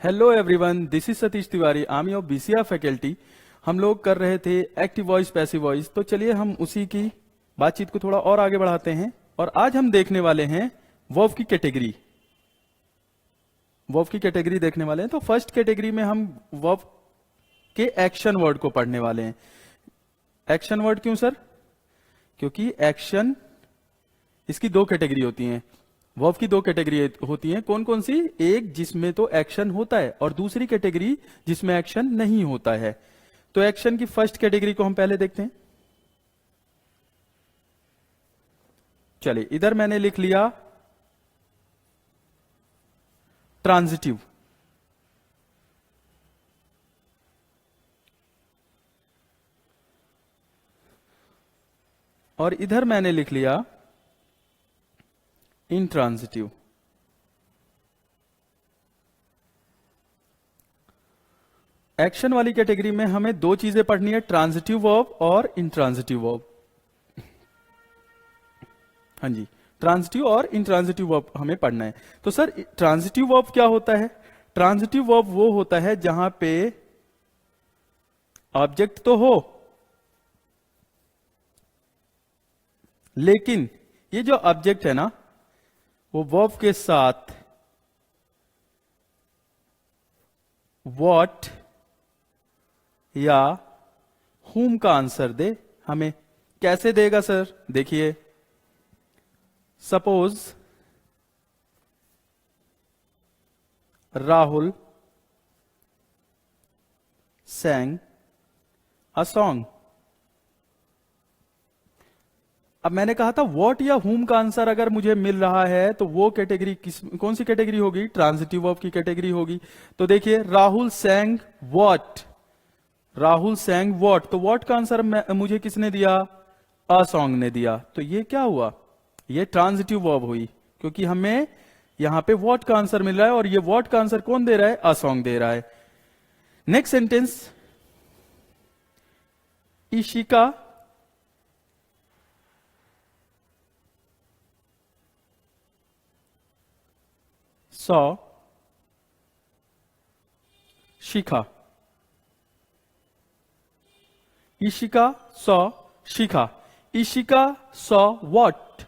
Hello everyone, this is Satish Tiwari, I am your BCR faculty. हम लोग कर रहे थे एक्टिव वॉइस पैसिव वॉइस, तो चलिए हम उसी की बातचीत को थोड़ा और आगे बढ़ाते हैं। और आज हम देखने वाले हैं वर्ब की कैटेगरी। वर्ब की कैटेगरी देखने वाले हैं। तो फर्स्ट कैटेगरी में हम वर्ब के एक्शन वर्ड को पढ़ने वाले हैं। एक्शन वर्ड क्यों सर? क्योंकि एक्शन, इसकी दो कैटेगरी होती हैं। वर्ब की दो कैटेगरी होती हैं। कौन कौन सी? एक जिसमें तो एक्शन होता है और दूसरी कैटेगरी जिसमें एक्शन नहीं होता है। तो एक्शन की फर्स्ट कैटेगरी को हम पहले देखते हैं। चलिए, इधर मैंने लिख लिया ट्रांजिटिव। और इधर मैंने लिख लिया इंट्रांजिटिव। एक्शन वाली कैटेगरी में हमें दो चीजें पढ़नी है, ट्रांजिटिव वर्ब और इंट्रांजिटिव वर्ब। हाँ जी, ट्रांजिटिव और इंट्रांजिटिव वर्ब हमें पढ़ना है। तो सर, ट्रांजिटिव वर्ब क्या होता है? ट्रांजिटिव वर्ब वो होता है जहां पे ऑब्जेक्ट तो हो, लेकिन ये जो ऑब्जेक्ट है ना, वो वर्ब के साथ व्हाट या whom का आंसर दे। हमें कैसे देगा सर? देखिए, suppose Rahul sang a song। अब मैंने कहा था व्हाट या whom का आंसर अगर मुझे मिल रहा है तो वो कैटेगरी कौन सी कैटेगरी होगी? ट्रांजिटिव वर्ब की कैटेगरी होगी। तो देखिए, Rahul sang what, Rahul sang what, तो what का आंसर मुझे किसने दिया? अ सॉन्ग ने दिया। तो ये क्या हुआ? ये ट्रांजिटिव वर्ब हुई, क्योंकि हमें यहां पे what का आंसर मिल रहा है और ये what का आंसर कौन दे रहा है? अ सॉन्ग दे रहा है। Next sentence, Ishika saw Shikha. Ishika saw Shikha. Ishika saw what,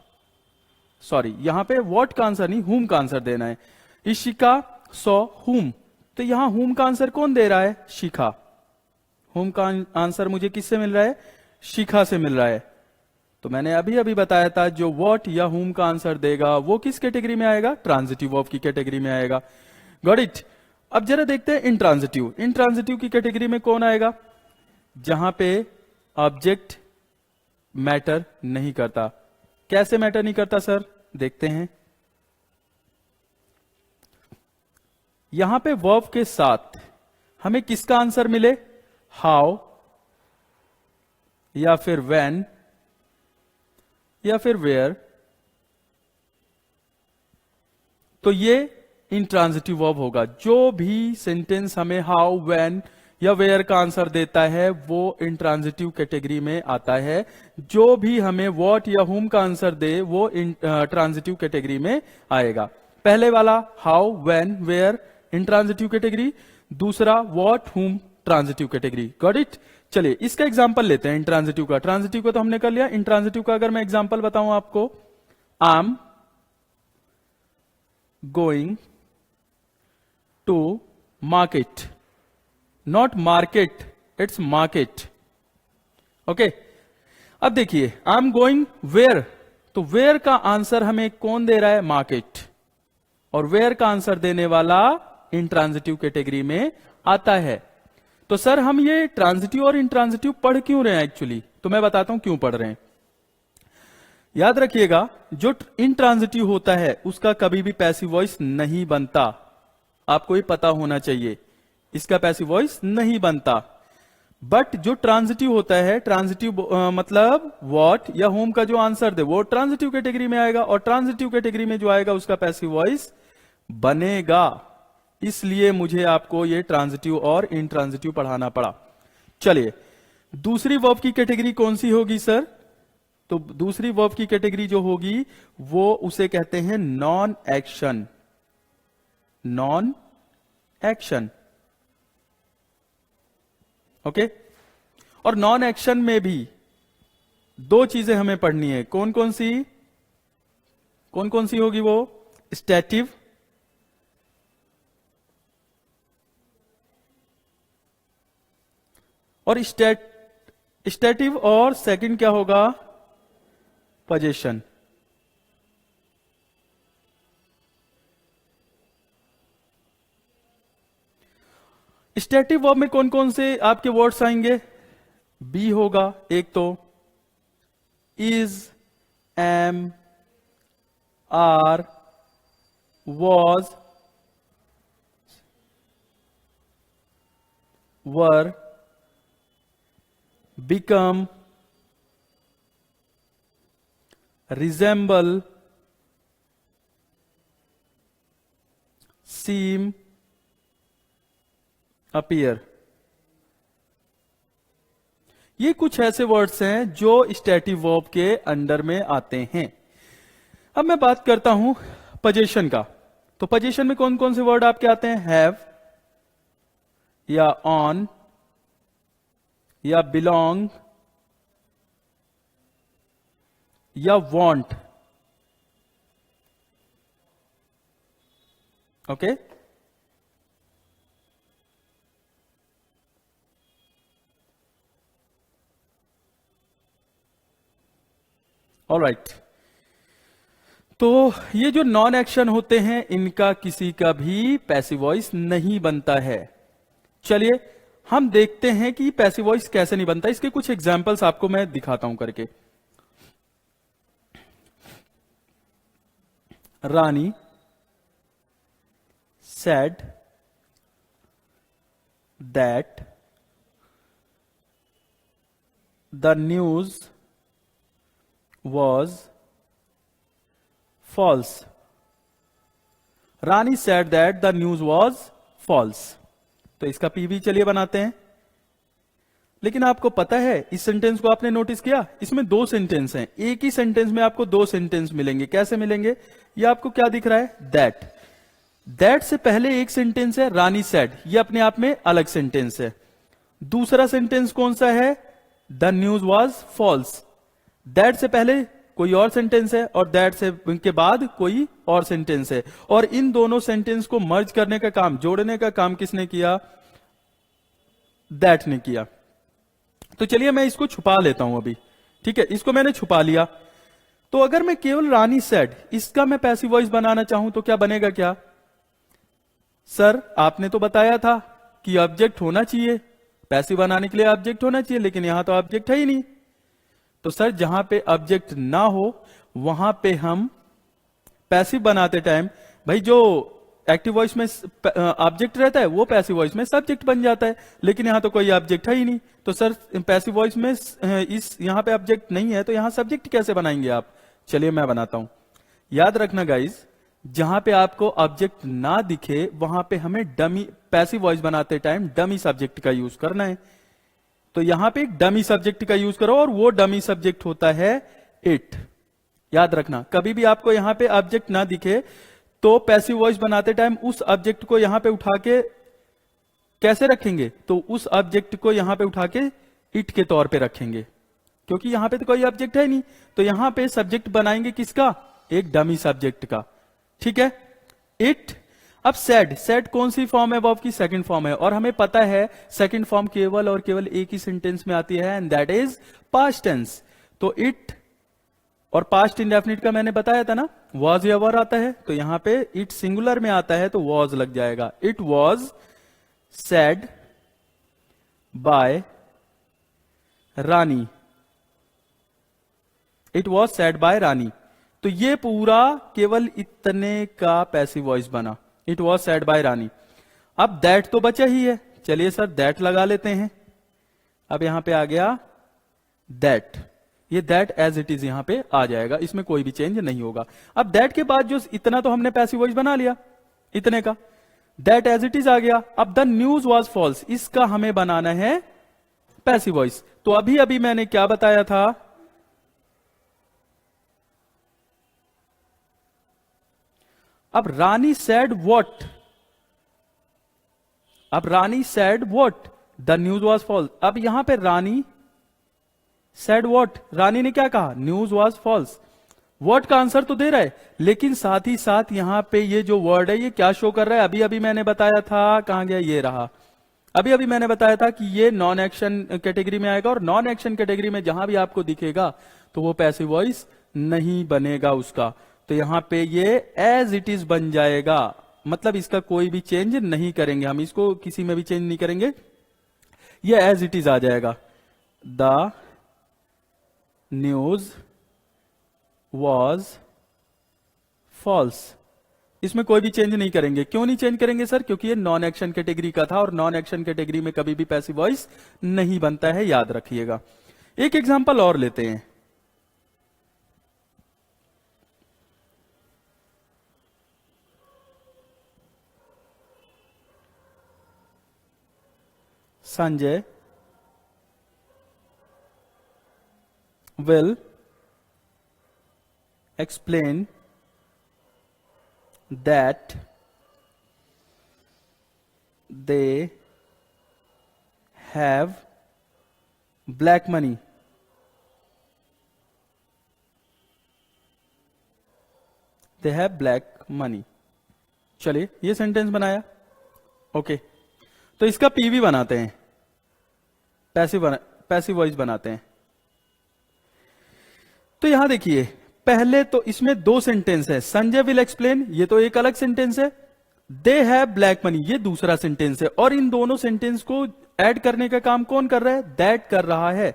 sorry, यहां पे what का आंसर नहीं, whom का आंसर देना है। इशिका saw whom, तो यहां whom का आंसर कौन दे रहा है? शिखा। whom का आंसर मुझे किससे मिल रहा है? शिखा से मिल रहा है। तो मैंने अभी अभी बताया था, जो what या whom का आंसर देगा वो किस कैटेगरी में आएगा? ट्रांजिटिव वर्ब की कैटेगरी में आएगा। Got it. अब जरा देखते हैं इंट्रांजिटिव। इंट्रांजिटिव की कैटेगरी में कौन आएगा? जहां पे ऑब्जेक्ट मैटर नहीं करता। कैसे मैटर नहीं करता सर? देखते हैं। यहां पे वर्ब के साथ हमें किसका आंसर मिले? हाउ या फिर व्हेन या फिर वेयर, तो ये इंट्रांजिटिव वर्ब होगा। जो भी सेंटेंस हमें हाउ, व्हेन या वेयर का आंसर देता है वो इंट्रांजिटिव कैटेगरी में आता है। जो भी हमें व्हाट या whom का आंसर दे वो ट्रांजिटिव कैटेगरी में आएगा। पहले वाला how, when, where intransitive category, दूसरा what, whom transitive category. Got it. चलिए, इसका एग्जांपल लेते हैं इंट्रांजिटिव का। ट्रांजिटिव का तो हमने कर लिया। इंट्रांजिटिव का अगर मैं एग्जांपल बताऊं आपको, I am going to market, not market, it's market. Okay. अब देखिए, आई एम गोइंग वेयर, तो वेयर का आंसर हमें कौन दे रहा है? मार्केट। और वेयर का आंसर देने वाला इंट्रांजिटिव कैटेगरी में आता है। तो सर, हम ये ट्रांजिटिव और इंट्रांजिटिव पढ़ क्यों रहे हैं एक्चुअली? तो मैं बताता हूं क्यों पढ़ रहे हैं। याद रखिएगा, जो इंट्रांजिटिव होता है उसका कभी भी पैसिव वॉइस नहीं बनता। आपको ये पता होना चाहिए, इसका पैसिव वॉइस नहीं बनता। बट जो ट्रांजिटिव होता है, ट्रांजिटिव मतलब व्हाट या whom का जो आंसर दे वो ट्रांजिटिव कैटेगरी में आएगा, और ट्रांजिटिव कैटेगरी में जो आएगा उसका पैसिव वॉइस बनेगा। इसलिए मुझे आपको ये ट्रांजिटिव और इंट्रांजिटिव पढ़ाना पड़ा। चलिए, दूसरी वर्ब की कैटेगरी कौन सी होगी सर? तो दूसरी वर्ब की कैटेगरी जो होगी वो उसे कहते हैं non action. Non action. Okay, और नॉन एक्शन में भी दो चीजें हमें पढ़नी है। कौन कौन सी होगी वो? स्टैटिव और स्टैटिव, और सेकंड क्या होगा? पोजीशन। स्टैटिव वर्ब में कौन कौन से आपके वर्ड्स आएंगे? बी होगा एक तो, is, am, are, was, were, become, resemble, seem, appear. ये कुछ ऐसे वर्ड्स हैं जो स्टैटिव वर्ब के अंडर में आते हैं। अब मैं बात करता हूं पोजीशन का। तो पोजीशन में कौन कौन से वर्ड आपके आते हैं? हैव, या ऑन, या बिलोंग, या वांट। Okay, alright. तो ये जो नॉन एक्शन होते हैं इनका किसी का भी पैसिव वॉइस नहीं बनता है। चलिए हम देखते हैं कि पैसिव वॉइस कैसे नहीं बनता। इसके कुछ एग्जांपल्स आपको मैं दिखाता हूं करके। रानी said that the news was false. Rani said that the news was false. तो इसका पीवी चलिए बनाते हैं। लेकिन आपको पता है, इस सेंटेंस को आपने नोटिस किया, इसमें दो सेंटेंस हैं। एक ही सेंटेंस में आपको दो सेंटेंस मिलेंगे। कैसे मिलेंगे? ये आपको क्या दिख रहा है? दैट से पहले एक सेंटेंस है रानी सेड, ये अपने आप में अलग सेंटेंस है। दूसरा सेंटेंस कौन सा है? The news was false. That से पहले कोई और सेंटेंस है और दैट से के बाद कोई और सेंटेंस है, और इन दोनों सेंटेंस को मर्ज करने का काम, जोड़ने का काम किसने किया? दैट ने किया। तो चलिए मैं इसको छुपा लेता हूं अभी। ठीक है, इसको मैंने छुपा लिया। तो अगर मैं केवल रानी सेड इसका मैं पैसिव वॉइस बनाना चाहूं तो क्या बनेगा? क्या सर आपने तो बताया था कि ऑब्जेक्ट होना चाहिए, पैसिव बनाने के लिए ऑब्जेक्ट होना चाहिए, लेकिन यहां तो ऑब्जेक्ट है ही नहीं। तो सर जहां पे ऑब्जेक्ट ना हो वहां पे हम पैसिव बनाते टाइम, भाई जो एक्टिव वॉइस में ऑब्जेक्ट रहता है वो पैसिव वॉइस में सब्जेक्ट बन जाता है, लेकिन यहां तो कोई ऑब्जेक्ट है ही नहीं। तो सर पैसिव वॉइस में इस यहां पे ऑब्जेक्ट नहीं है तो यहां सब्जेक्ट कैसे बनाएंगे आप? चलिए मैं बनाता हूं। याद रखना गाइज, जहां पे आपको ऑब्जेक्ट ना दिखे वहां पे हमें डमी पैसिव वॉइस बनाते टाइम डमी सब्जेक्ट का यूज करना है। तो यहां पे एक डमी सब्जेक्ट का यूज करो और वो डमी सब्जेक्ट होता है इट। याद रखना, कभी भी आपको यहां पे ऑब्जेक्ट ना दिखे तो पैसिव वॉइस बनाते टाइम उस ऑब्जेक्ट को यहां पे उठा के कैसे रखेंगे? तो उस ऑब्जेक्ट को यहां पे उठा के इट के तौर पे रखेंगे, क्योंकि यहां पे तो कोई ऑब्जेक्ट है नहीं। तो यहां पे सब्जेक्ट बनाएंगे किसका? एक डमी सब्जेक्ट का। ठीक है, इट। अब सैड कौन सी फॉर्म है? वर्ब की सेकंड फॉर्म है, और हमें पता है सेकंड फॉर्म केवल और केवल एक ही सेंटेंस में आती है, and that is past tense. तो इट और पास्ट इंडेफिनिट का मैंने बताया था ना, वॉज या वर आता है, तो यहां पे इट सिंगुलर में आता है तो वॉज लग जाएगा। It was said by Rani. It was said by Rani. तो ये पूरा केवल इतने का पैसिव वॉइस बना, it was said by Rani. अब दैट तो बचा ही है, चलिए सर दैट लगा लेते हैं। अब यहां पे आ गया दैट, ये दैट एज इट इज यहां पे आ जाएगा, इसमें कोई भी चेंज नहीं होगा। अब दैट के बाद जो इतना तो हमने पैसिव वॉइस बना लिया इतने का, दैट एज इट इज आ गया। अब द न्यूज वॉज फॉल्स, इसका हमें बनाना है पैसिव वॉइस। तो अभी अभी मैंने क्या बताया था? अब रानी सैड व्हाट, अब Rani said what, the news was false. अब यहां पे रानी सैड व्हाट, रानी ने क्या कहा, न्यूज वॉज फॉल्स। व्हाट का आंसर तो दे रहा है, लेकिन साथ ही साथ यहां पे ये जो वर्ड है ये क्या शो कर रहा है, अभी अभी मैंने बताया था, कहां गया, ये रहा। अभी अभी मैंने बताया था कि ये नॉन एक्शन कैटेगरी में आएगा, और नॉन एक्शन कैटेगरी में जहां भी आपको दिखेगा तो वो पैसिव वॉइस नहीं बनेगा उसका। तो यहां पे ये एज इट इज बन जाएगा, मतलब इसका कोई भी चेंज नहीं करेंगे हम, इसको किसी में भी चेंज नहीं करेंगे, ये एज इट इज आ जाएगा। द न्यूज वॉज फॉल्स, इसमें कोई भी चेंज नहीं करेंगे। क्यों नहीं चेंज करेंगे सर, क्योंकि ये नॉन एक्शन कैटेगरी का था, और नॉन एक्शन कैटेगरी में कभी भी पैसिव वॉइस नहीं बनता है, याद रखिएगा। एक एग्जांपल और लेते हैं। Sanjay will explain that they have black money. They have black money. चलिए ये सेंटेंस बनाया, ओके। तो इसका पीवी बनाते हैं, पैसिव वॉइस बनाते हैं। तो यहां देखिए, पहले तो इसमें दो सेंटेंस है, संजय विल एक्सप्लेन, ये तो एक अलग सेंटेंस है, दे हैव ब्लैक मनी ये दूसरा सेंटेंस है, और इन दोनों सेंटेंस को ऐड करने का काम कौन कर रहा है, दैट कर रहा है।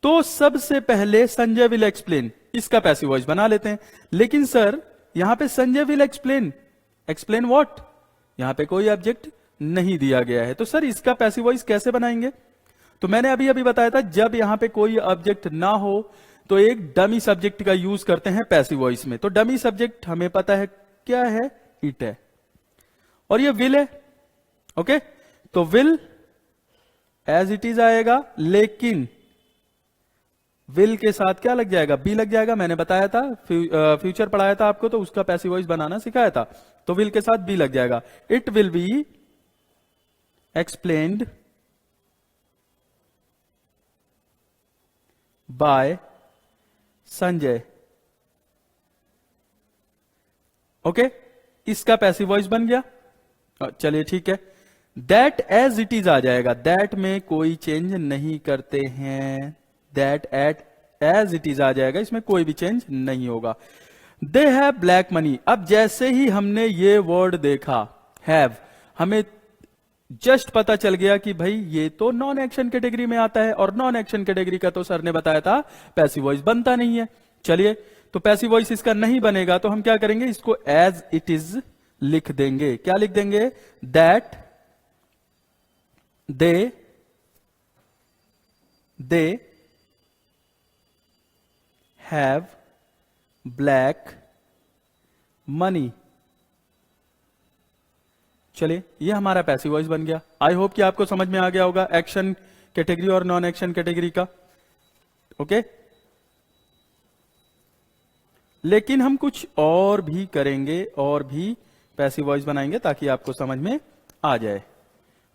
तो सबसे पहले संजय विल एक्सप्लेन, इसका पैसिव वॉइस बना लेते हैं। लेकिन सर यहां पे Sanjay will explain, explain what, यहां पे कोई ऑब्जेक्ट नहीं दिया गया है, तो सर इसका पैसिव वॉइस कैसे बनाएंगे। तो मैंने अभी अभी बताया था, जब यहां पे कोई ऑब्जेक्ट ना हो तो एक डमी सब्जेक्ट का यूज करते हैं पैसिव वॉइस में। तो डमी सब्जेक्ट हमें पता है क्या है, इट है, और ये विल है, ओके। तो विल एज इट इज आएगा, लेकिन विल के साथ क्या लग जाएगा, बी लग जाएगा। मैंने बताया था, फ्यूचर पढ़ाया था आपको, तो उसका पैसिव वॉइस बनाना सिखाया था। तो विल के साथ बी लग जाएगा। It will be explained by Sanjay, okay. इसका पैसिव वॉइस बन गया, चलिए ठीक है। दैट एज इट इज आ जाएगा, दैट में कोई चेंज नहीं करते हैं, that at as it is आ जाएगा, इसमें कोई भी चेंज नहीं होगा। दे हैव ब्लैक मनी, अब जैसे ही हमने ये वर्ड देखा हैव, हमें जस्ट पता चल गया कि भाई ये तो नॉन एक्शन कैटेगरी में आता है, और नॉन एक्शन कैटेगरी का तो सर ने बताया था पैसिव वॉइस बनता नहीं है। चलिए, तो पैसिव वॉइस इसका नहीं बनेगा, तो हम क्या करेंगे, इसको एज इट इज लिख देंगे। क्या लिख देंगे, that they have black money. चलिए, ये हमारा पैसिव वॉइस बन गया। आई होप कि आपको समझ में आ गया होगा एक्शन कैटेगरी और नॉन एक्शन कैटेगरी का, ओके। लेकिन हम कुछ और भी करेंगे, और भी पैसिव वॉइस बनाएंगे ताकि आपको समझ में आ जाए।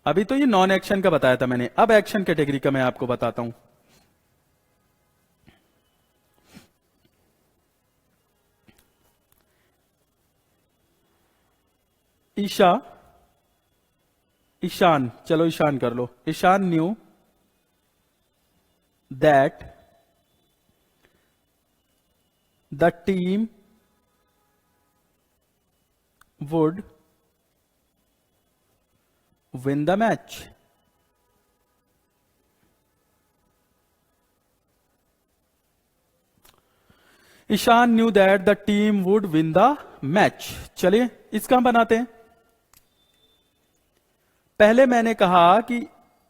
अभी तो ये नॉन एक्शन का बताया था मैंने, अब एक्शन कैटेगरी का मैं आपको बताता हूं। ईशान, चलो ईशान कर लो। Ishaan knew that the team would win the match. Ishaan knew that the team would win the match. चलिए इसका हम बनाते हैं। पहले मैंने कहा कि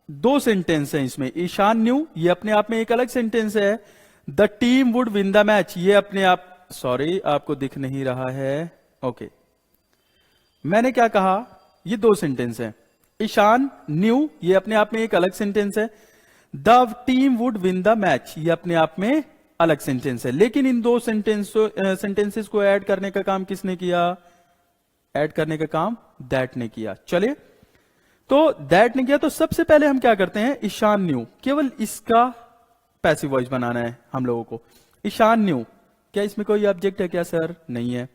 दो सेंटेंस हैं इसमें, ईशान न्यू ये अपने आप में एक अलग सेंटेंस है, the team would win the match ये अपने आप, सॉरी आपको दिख नहीं रहा है, ओके। मैंने क्या कहा, ये दो सेंटेंस है। ईशान न्यू ये अपने आप में एक अलग सेंटेंस है, the team would win the match ये अपने आप में अलग सेंटेंस है। लेकिन इन दो सेंटेंसेस को ऐड करने का काम किसने किया, ऐड करने का काम दैट ने किया। चलिए, तो दैट ने किया, तो सबसे पहले हम क्या करते हैं, ईशान न्यू, केवल इसका पैसिव वॉइस बनाना है हम लोगों को। ईशान न्यू, क्या इसमें कोई ऑब्जेक्ट है क्या सर? नहीं है।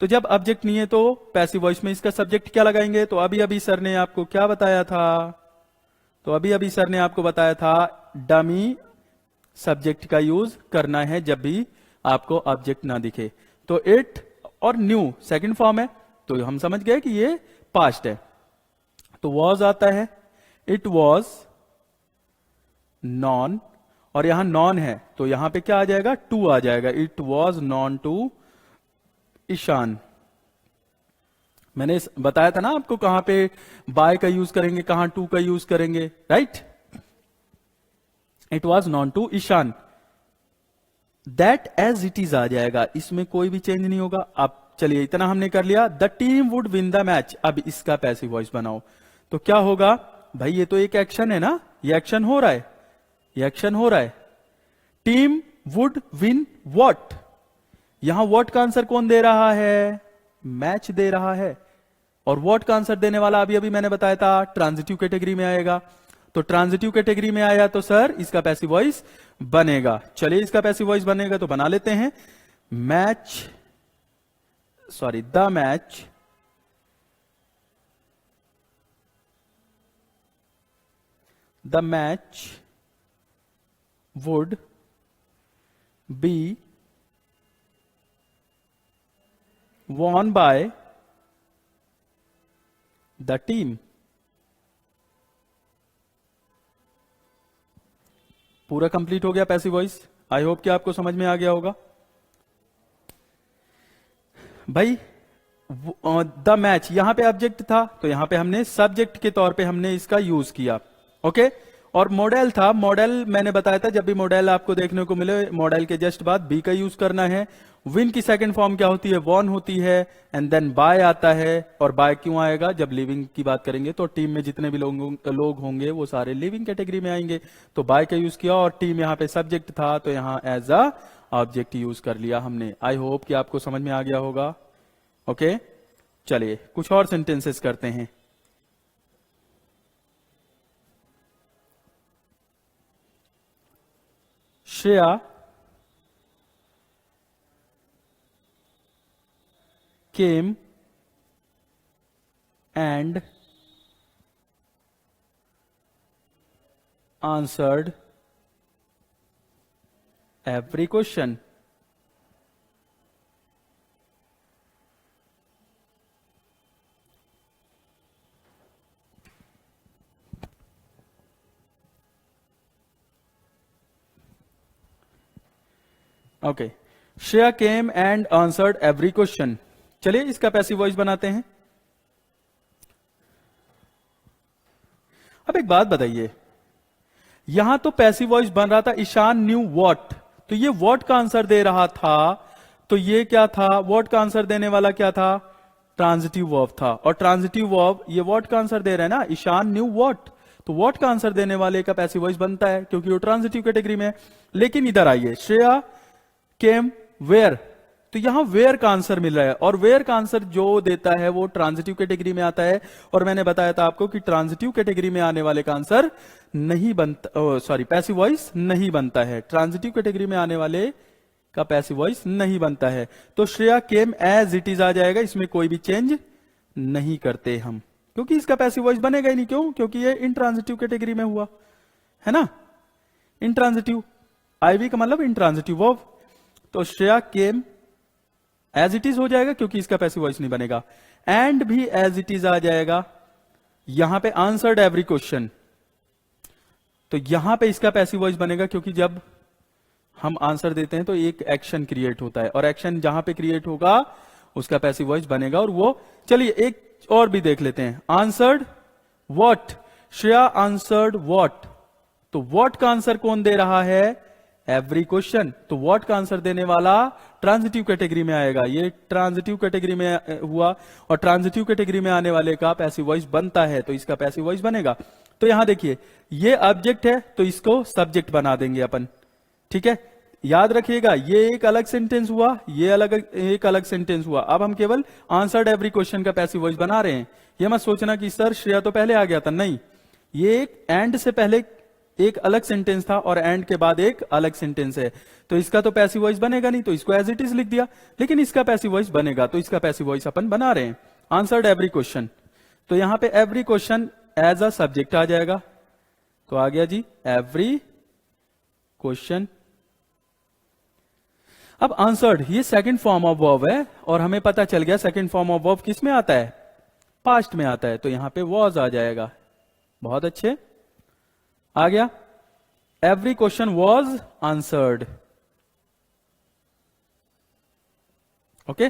तो जब ऑब्जेक्ट नहीं है तो पैसिव वॉइस में इसका सब्जेक्ट क्या लगाएंगे? तो अभी अभी सर ने आपको क्या बताया था? तो अभी अभी सर ने आपको बताया था डमी सब्जेक्ट का यूज करना है जब भी आपको ऑब्जेक्ट ना दिखे। तो इट और न्यू सेकंड फॉर्म है, तो हम समझ गए कि ये पास्ट है। तो वॉज आता है, इट वॉज नॉन, और यहां नॉन है तो यहां पे क्या आ जाएगा? टू आ जाएगा। It was known to Ishaan. मैंने बताया था ना आपको कहां पे बाय का यूज करेंगे, कहां टू का यूज करेंगे, right? It was known to Ishaan. That as it is आ जाएगा, इसमें कोई भी चेंज नहीं होगा। अब चलिए इतना हमने कर लिया। The team would win the match, अब इसका पैसिव वॉइस बनाओ। तो क्या होगा भाई? ये तो एक एक्शन है ना, ये एक्शन हो रहा है, ये एक्शन हो रहा है। टीम वुड विन व्हाट, यहां व्हाट का आंसर कौन दे रहा है? मैच दे रहा है। और व्हाट का आंसर देने वाला अभी अभी मैंने बताया था ट्रांजिटिव कैटेगरी में आएगा। तो ट्रांजिटिव कैटेगरी में आया तो सर इसका पैसिव वॉइस बनेगा। चलिए इसका पैसिव वॉइस बनेगा तो बना लेते हैं। Match, sorry, the match would be won by the team। पूरा कंप्लीट हो गया पैसिव वॉइस। आई होप कि आपको समझ में आ गया होगा भाई। द मैच, यहां पे ऑब्जेक्ट था तो यहां पे हमने सब्जेक्ट के तौर पे हमने इसका यूज किया, ओके। और मॉडल था, मॉडल मैंने बताया था जब भी मॉडल आपको देखने को मिले मॉडल के जस्ट बाद बी का यूज करना है। विन की सेकंड फॉर्म क्या होती है? वॉन होती है। एंड देन बाय आता है। और बाय क्यों आएगा? जब लिविंग की बात करेंगे तो टीम में जितने भी लोग होंगे वो सारे लिविंग कैटेगरी में आएंगे। तो बाय का यूज किया और टीम यहाँ पे सब्जेक्ट था तो यहाँ एज अ ऑब्जेक्ट यूज कर लिया हमने। आई होप कि आपको समझ में आ गया होगा, ओके। चलिए कुछ और सेंटेंसेस करते हैं। Shreya came and answered every question। Okay, Shreya came and answered every question. चलिए इसका पैसिव वॉइस बनाते हैं। अब एक बात बताइए, यहां तो पैसिव वॉइस बन रहा था ईशान न्यू व्हाट, तो ये व्हाट का आंसर दे रहा था। तो ये क्या था? व्हाट का आंसर देने वाला क्या था? ट्रांजिटिव वर्ब था। और ट्रांजिटिव वर्ब ये व्हाट का आंसर दे रहा है ना, ईशान न्यू व्हाट। तो व्हाट का आंसर देने वाले का पैसिव वॉइस बनता है क्योंकि वो ट्रांजिटिव कैटेगरी में है। लेकिन इधर आइए, श्रेया केम वेयर, तो यहां वेयर का आंसर मिल रहा है और वेयर का आंसर जो देता है वो ट्रांजिटिव कैटेगरी में आता है। और मैंने बताया था आपको कि ट्रांजिटिव कैटेगरी में आने वाले का आंसर नहीं बनता, सॉरी पैसिव वॉइस नहीं बनता है। ट्रांजिटिव कैटेगरी में आने वाले का पैसिव वॉइस नहीं बनता है। तो Shreya came as it is आ जाएगा, इसमें कोई भी चेंज नहीं करते हम, क्योंकि इसका पैसिव वॉइस बनेगा ही नहीं। क्यों? क्योंकि ये इंट्रांजिटिव कैटेगरी में हुआ है ना। इंट्रांजिटिव, आईवी का मतलब इंट्रांजिटिव वर्ब। तो Shreya came as it is हो जाएगा क्योंकि इसका पैसिव वॉइस नहीं बनेगा। एंड भी एज इट इज आ जाएगा। यहां पे आंसर्ड एवरी क्वेश्चन, तो यहां पे इसका पैसिव वॉइस बनेगा क्योंकि जब हम आंसर देते हैं तो एक एक्शन क्रिएट होता है और एक्शन जहां पे क्रिएट होगा उसका पैसिव वॉइस बनेगा। और वो, चलिए एक और भी देख लेते हैं। Answered what, Shreya answered what, तो व्हाट का आंसर कौन दे रहा है? Every question. तो व्हाट का आंसर देने वाला ट्रांजिटिव कैटेगरी में आएगा। ये ट्रांजिटिव कैटेगरी में हुआ और ट्रांजिटिव कैटेगरी में आने वाले का पैसिव वॉइस बनता है तो इसका पैसिव वॉइस बनेगा। तो यहां देखिए, ये ऑब्जेक्ट है तो इसको सब्जेक्ट बना देंगे अपन, ठीक है। याद रखिएगा, ये एक अलग सेंटेंस हुआ, ये एक अलग सेंटेंस हुआ। अब हम केवल आंसर्ड एवरी क्वेश्चन का पैसिव वॉइस बना रहे हैं। ये मत सोचना कि सर श्रेया तो पहले आ गया था, नहीं, ये एक एंड से पहले एक अलग सेंटेंस था और एंड के बाद एक अलग सेंटेंस है, तो इसका तो पैसिव वॉइस बनेगा नहीं, तो इसको एज इट इज लिख दिया। लेकिन इसका पैसिव वॉइस बनेगा, तो इसका पैसिव वॉइस अपन बना रहे हैं। आंसर्ड एवरी क्वेश्चन, तो यहां पे every question as a subject आ जाएगा, तो आ गया जी एवरी क्वेश्चन। अब आंसर्ड, ये सेकंड फॉर्म ऑफ वर्ब है और हमें पता चल गया सेकंड फॉर्म ऑफ वर्ब किस में आता है, पास्ट में आता है, तो यहां पे वॉज आ जाएगा। बहुत अच्छे, आ गया। Every question was answered, okay,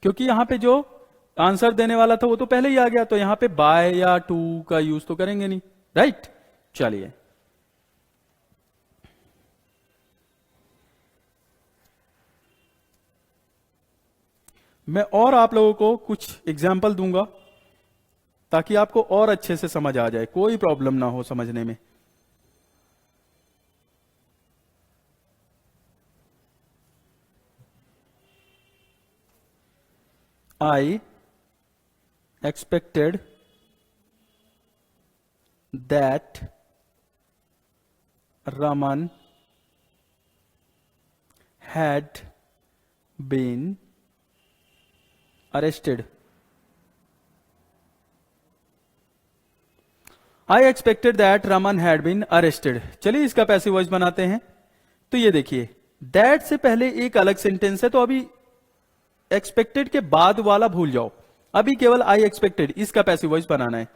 क्योंकि यहां पे जो आंसर देने वाला था वो तो पहले ही आ गया, तो यहां पे बाय या टू का यूज तो करेंगे नहीं, राइट। चलिए, मैं और आप लोगों को कुछ एग्जाम्पल दूंगा ताकि आपको और अच्छे से समझ आ जाए, कोई प्रॉब्लम ना हो समझने में। I expected that Raman had been arrested. I expected that Raman had been arrested. चलिए इसका पैसिव वॉइस बनाते हैं। तो ये देखिए, दैट से पहले एक अलग सेंटेंस है, तो अभी एक्सपेक्टेड के बाद वाला भूल जाओ, अभी केवल आई एक्सपेक्टेड, इसका पैसिव वॉइस बनाना है।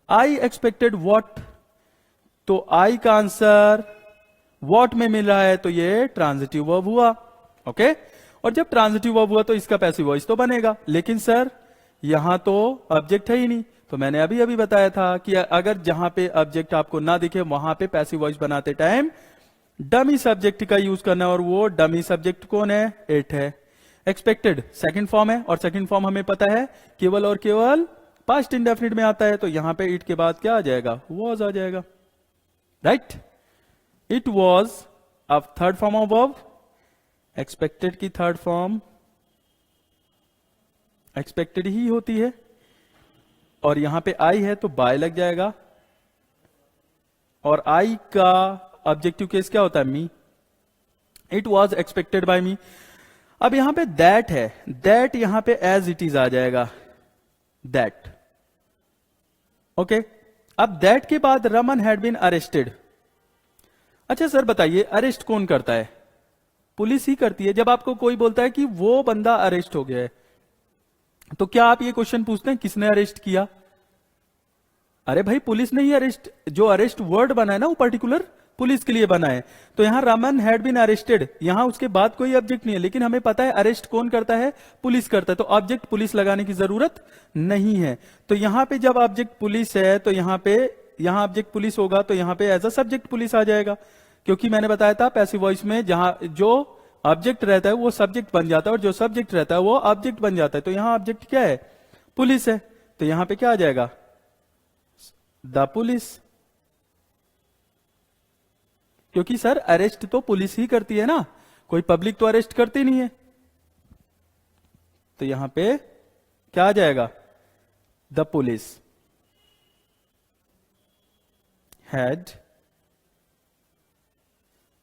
आई एक्सपेक्टेड वॉट, तो आई का आंसर वॉट में मिल रहा है, तो ये ट्रांजिटिव वर्ब हुआ, ओके। और जब ट्रांजिटिव वर्ब हुआ तो इसका पैसिव वॉइस तो बनेगा, लेकिन सर यहां तो ऑब्जेक्ट है ही नहीं। तो मैंने अभी अभी बताया था कि अगर जहां पे ऑब्जेक्ट आपको ना दिखे वहां पे पैसिव वॉइस बनाते टाइम डमी सब्जेक्ट का यूज करना है, और वो डमी सब्जेक्ट कौन है, इट है। एक्सपेक्टेड सेकंड फॉर्म है, और सेकंड फॉर्म हमें पता है केवल और केवल पास्ट इंडेफिनिट में आता है, तो यहां पे इट के बाद क्या आ जाएगा, वॉज आ जाएगा, राइट। इट वॉज अब third form of verb, expected की थर्ड फॉर्म एक्सपेक्टेड ही होती है, और यहां पे आई है तो बाय लग जाएगा, और आई का ऑब्जेक्टिव केस क्या होता है, मी। इट वॉज एक्सपेक्टेड बाय मी। अब यहां पे दैट है, दैट यहां पे एज इट इज आ जाएगा, दैट, ओके। अब दैट के बाद रमन हैड बीन अरेस्टेड। अच्छा सर बताइए, अरेस्ट कौन करता है, पुलिस ही करती है। जब आपको कोई बोलता है कि वो बंदा अरेस्ट हो गया है, तो क्या आप ये क्वेश्चन पूछते हैं किसने अरेस्ट किया, अरे भाई पुलिस ने ही अरेस्ट, जो अरेस्ट वर्ड बना है ना वो पर्टिकुलर पुलिस के लिए बना है। तो यहां रमन हैड बीन अरेस्टेड, यहां उसके बाद कोई ऑब्जेक्ट नहीं है, लेकिन हमें पता है अरेस्ट कौन करता है, पुलिस करता है, तो ऑब्जेक्ट पुलिस लगाने की जरूरत नहीं है। तो यहां पे जब ऑब्जेक्ट पुलिस है तो यहां ऑब्जेक्ट पुलिस होगा, तो यहां पे एज अ सब्जेक्ट पुलिस आ जाएगा, क्योंकि मैंने बताया था पैसिव वॉइस में जहां जो ऑब्जेक्ट रहता है वो सब्जेक्ट बन जाता है, और जो सब्जेक्ट रहता है वो ऑब्जेक्ट बन जाता है। तो यहां ऑब्जेक्ट क्या है, पुलिस है, तो यहां पे क्या आ जाएगा, द पुलिस, क्योंकि सर अरेस्ट तो पुलिस ही करती है ना, कोई पब्लिक तो अरेस्ट करती नहीं है। तो यहां पे क्या आ जाएगा, द पुलिस हैड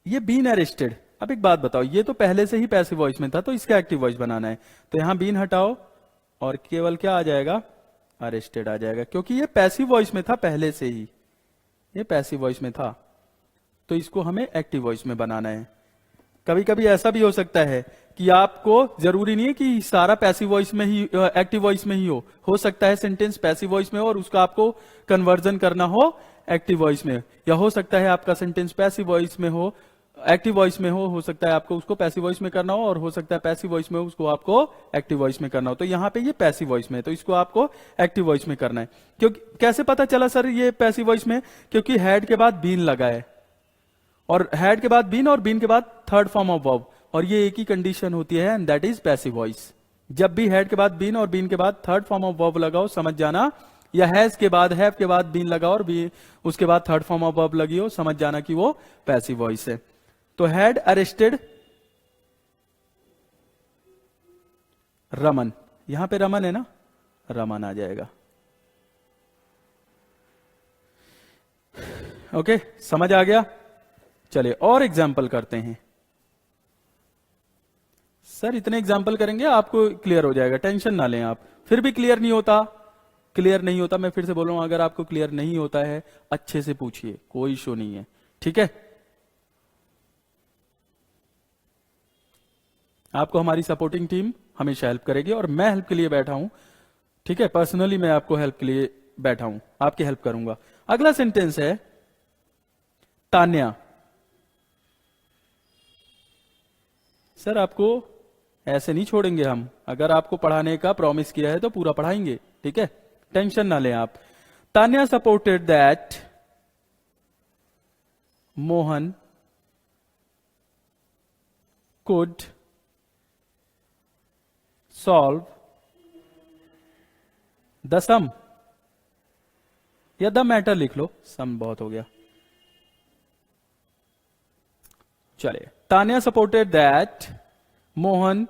ये बीन अरेस्टेड। अब एक बात बताओ, ये तो पहले से ही पैसिव वॉइस में था, तो इसका एक्टिव वॉइस बनाना है, तो यहां बीन हटाओ और केवल क्या आ जाएगा, अरेस्टेड आ जाएगा, क्योंकि ये पैसिव वॉइस में था पहले से ही, ये पैसिव वॉइस में था, तो इसको हमें एक्टिव वॉइस में बनाना है। कभी कभी ऐसा भी हो सकता है कि आपको जरूरी नहीं है कि सारा पैसिव वॉइस में ही एक्टिव वॉइस में ही हो सकता है सेंटेंस पैसिव वॉइस में हो और उसका आपको कन्वर्जन करना हो एक्टिव वॉइस में, या हो सकता है आपका सेंटेंस पैसिव वॉइस में हो एक्टिव वॉइस में हो सकता है आपको उसको पैसिव वॉइस में करना हो, और हो सकता है पैसिव वॉइस में उसको आपको एक्टिव वॉइस में करना हो। तो यहां पे ये पैसिव वॉइस में है, तो इसको आपको एक्टिव वॉइस में करना है। क्योंकि कैसे पता चला सर ये पैसिव वॉइस में, क्योंकि हैड के बाद बीन लगा है, और हैड के बाद बीन, और बीन के बाद थर्ड फॉर्म ऑफ वर्ब, और ये एक ही कंडीशन होती है, and that is passive voice. जब भी हैड के बाद बीन और बीन के बाद थर्ड फॉर्म ऑफ वर्ब लगाओ, समझ जाना, या हैज के बाद हैव के बाद बीन लगाओ और उसके बाद थर्ड फॉर्म ऑफ वर्ब लगी हो, समझ जाना कि वो पैसिव वॉइस है। तो हैड अरेस्टेड रमन, यहां पे रमन है ना, रमन आ जाएगा। ओके, समझ आ गया। चलिए और एग्जाम्पल करते हैं। सर इतने एग्जाम्पल करेंगे आपको क्लियर हो जाएगा, टेंशन ना लें आप। फिर भी क्लियर नहीं होता, क्लियर नहीं होता, मैं फिर से बोल रहा हूं, अगर आपको क्लियर नहीं होता है अच्छे से पूछिए, कोई इशू नहीं है, ठीक है। आपको हमारी सपोर्टिंग टीम हमेशा हेल्प करेगी और मैं हेल्प के लिए बैठा हूं, ठीक है। पर्सनली मैं आपको हेल्प के लिए बैठा हूं, आपकी हेल्प करूंगा। अगला सेंटेंस है तान्या। सर आपको ऐसे नहीं छोड़ेंगे हम, अगर आपको पढ़ाने का प्रॉमिस किया है तो पूरा पढ़ाएंगे, ठीक है, टेंशन ना लें आप। Tanya supported that Mohan could solve the sum, या द मैटर लिख लो, सम बहुत हो गया। चलिए, Tanya supported that Mohan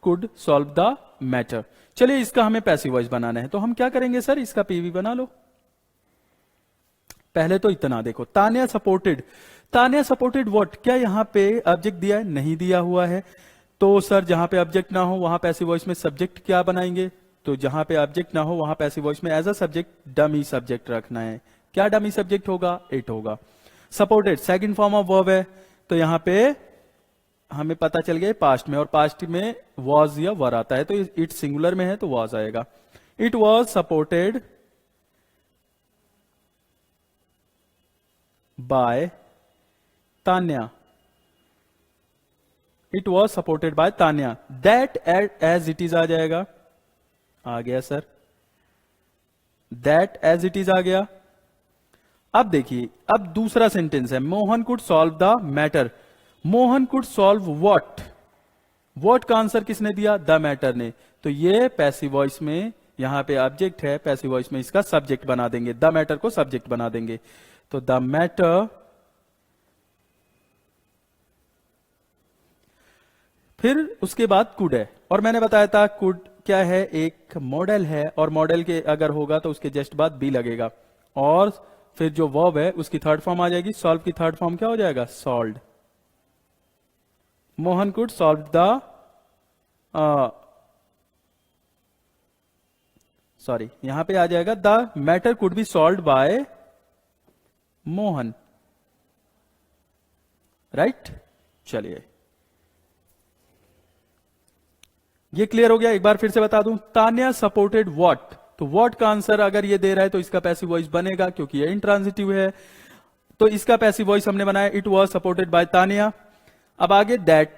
could solve the matter. चलिए इसका हमें पैसिव वॉइस बनाना है, तो हम क्या करेंगे सर, इसका पीवी बना लो। पहले तो इतना देखो, Tanya supported, Tanya supported what, क्या यहां पे ऑब्जेक्ट दिया है, नहीं दिया हुआ है। तो सर जहां पे ऑब्जेक्ट ना हो वहां पैसिव वॉइस में सब्जेक्ट क्या बनाएंगे, तो जहां पे ऑब्जेक्ट ना हो वहां पैसिव वॉइस में as a subject dummy subject रखना है। क्या डमी सब्जेक्ट होगा, इट होगा। Supported second form of verb है, तो यहां पे हमें पता चल गया पास्ट में, और पास्ट में वॉज या वर आता है, तो इट सिंगुलर में है तो वॉज आएगा। It was supported by Tanya, it was supported by Tanya. That as it is आ जाएगा, आ गया sir, that as it is आ गया। अब देखिए, अब दूसरा सेंटेंस है, Mohan could solve the matter. Mohan could solve what, what का आंसर किसने दिया, द मैटर ने, तो ये पैसिव वॉइस में यहां पे ऑब्जेक्ट है, पैसिव वॉइस में इसका सब्जेक्ट बना देंगे, द मैटर को सब्जेक्ट बना देंगे। तो द मैटर, फिर उसके बाद कुड है, और मैंने बताया था कुड क्या है, एक मॉडल है, और मॉडल के अगर होगा तो उसके जस्ट बाद बी लगेगा, और फिर जो वर्ब है उसकी थर्ड फॉर्म आ जाएगी। सॉल्व की थर्ड फॉर्म क्या हो जाएगा, solved. Mohan could solve the, sorry यहां पे आ जाएगा the matter could be solved by Mohan, right. चलिए ये क्लियर हो गया। एक बार फिर से बता दूं, तान्या सपोर्टेड व्हाट, तो व्हाट का आंसर अगर ये दे रहा है तो इसका पैसिव वॉइस बनेगा, क्योंकि ये इंट्रांजिटिव है, तो इसका पैसिव वॉइस हमने बनाया, it was supported by Tanya. अब आगे दैट,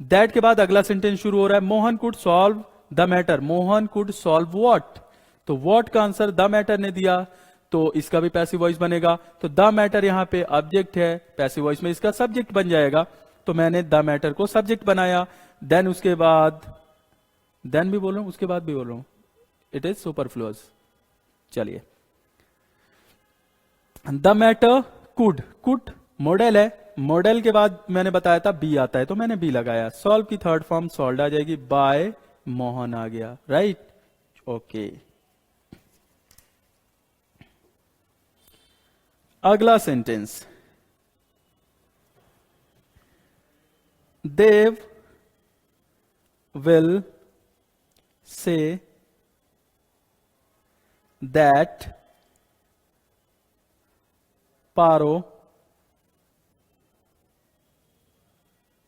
दैट के बाद अगला सेंटेंस शुरू हो रहा है, Mohan could solve the matter. Mohan could solve what, तो व्हाट का आंसर द मैटर ने दिया, तो इसका भी पैसिव वॉइस बनेगा। तो द मैटर यहां पे ऑब्जेक्ट है, पैसिव वॉइस में इसका सब्जेक्ट बन जाएगा, तो मैंने द मैटर को सब्जेक्ट बनाया। देन उसके बाद, देन भी बोल रहा हूं, उसके बाद भी बोल रहा हूं, इट इज सुपरफ्लुअस। चलिए, the matter could, could model है, मॉडल के बाद मैंने बताया था बी आता है, तो मैंने बी लगाया। सॉल्व की थर्ड फॉर्म सॉल्व्ड आ जाएगी, बाय मोहन आ गया, राइट। ओके, अगला sentence, Dev will say that Paro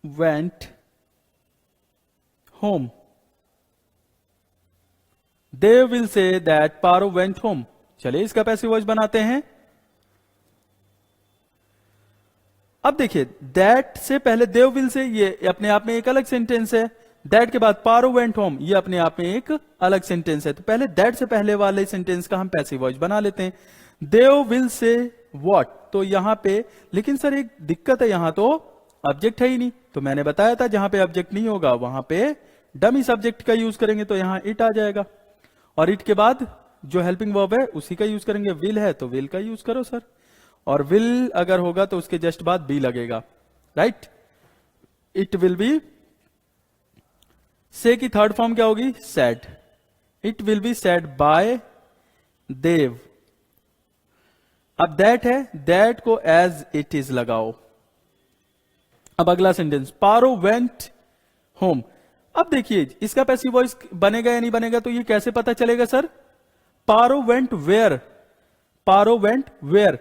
went home. They will say that Paro went home. चलिए इसका पैसिव वॉइस बनाते हैं। अब देखिए, दैट से पहले देव विल से, ये अपने आप में एक अलग सेंटेंस है। दैट के बाद पारो वेंट होम, ये अपने आप में एक अलग सेंटेंस है, तो पहले दैट से पहले वाले सेंटेंस का हम पैसिव वॉइस बना लेते हैं। देव विल से व्हाट, तो यहां पे, लेकिन सर एक दिक्कत है, यहां तो ऑब्जेक्ट है ही नहीं, तो मैंने बताया था जहां पे ऑब्जेक्ट नहीं होगा वहां पे डमी सब्जेक्ट का यूज करेंगे, तो यहां इट आ जाएगा, और इट के बाद जो हेल्पिंग वर्ब है उसी का यूज करेंगे। विल है तो विल का यूज करो सर, और विल अगर होगा तो उसके जस्ट बाद बी लगेगा, राइट। इट विल बी, से की थर्ड फॉर्म क्या होगी, said, it will be said by Dev. अब दैट है, दैट को एज इट इज लगाओ। अब अगला सेंटेंस, पारो वेंट होम। अब देखिए इसका पैसिव वॉइस बनेगा या नहीं बनेगा, तो ये कैसे पता चलेगा sir, Paro went where, Paro went where,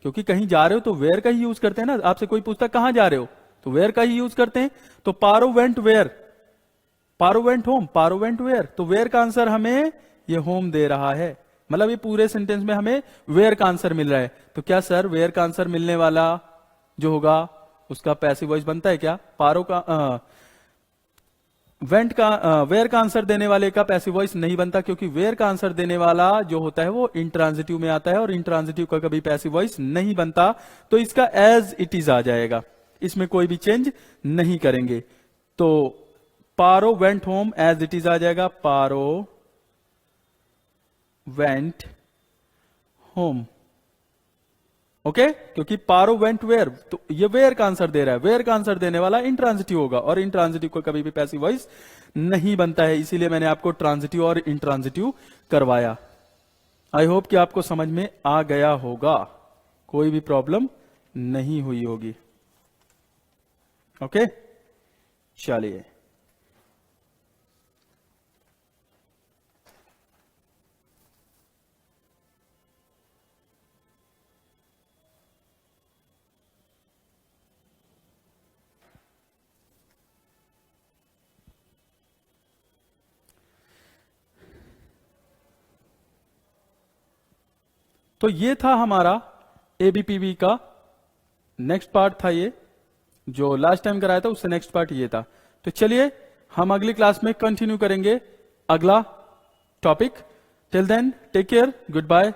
क्योंकि कहीं जा रहे हो तो वेयर का ही यूज करते हैं ना, आपसे कोई पूछता कहां जा रहे हो तो वेयर का ही यूज करते हैं, तो Paro went where, Paro went home, Paro went where, तो वेयर का आंसर हमें ये होम दे रहा है, मतलब ये पूरे सेंटेंस में हमें वेयर का आंसर मिल रहा है। तो क्या सर वेयर का आंसर मिलने वाला जो होगा उसका पैसिव वॉइस बनता है क्या, पारो का वेंट का वेयर का आंसर देने वाले का पैसिव वॉइस नहीं बनता, क्योंकि वेयर का आंसर देने वाला जो होता है वो इंट्रांजिटिव में आता है और इंट्रांजिटिव का कभी पैसिव वॉइस नहीं बनता, तो इसका एज इट इज आ जाएगा, इसमें कोई भी चेंज नहीं करेंगे। तो Paro went home as it is आ जाएगा, पारो वेंट होम, ओके क्योंकि पारो वेंट वेयर, तो ये वेयर का आंसर दे रहा है, वेयर का आंसर देने वाला इंट्रांजिटिव होगा और इंट्रांजिटिव को कभी भी पैसिव वॉइस नहीं बनता है, इसीलिए मैंने आपको ट्रांजिटिव और इंट्रांजिटिव करवाया। आई होप कि आपको समझ में आ गया होगा, कोई भी प्रॉब्लम नहीं हुई होगी। ओके चलिए, तो ये था हमारा एबीपीवी का नेक्स्ट पार्ट था, ये जो लास्ट टाइम कराया था उससे नेक्स्ट पार्ट ये था। तो चलिए हम अगली क्लास में कंटिन्यू करेंगे अगला topic. Till then take care, good bye.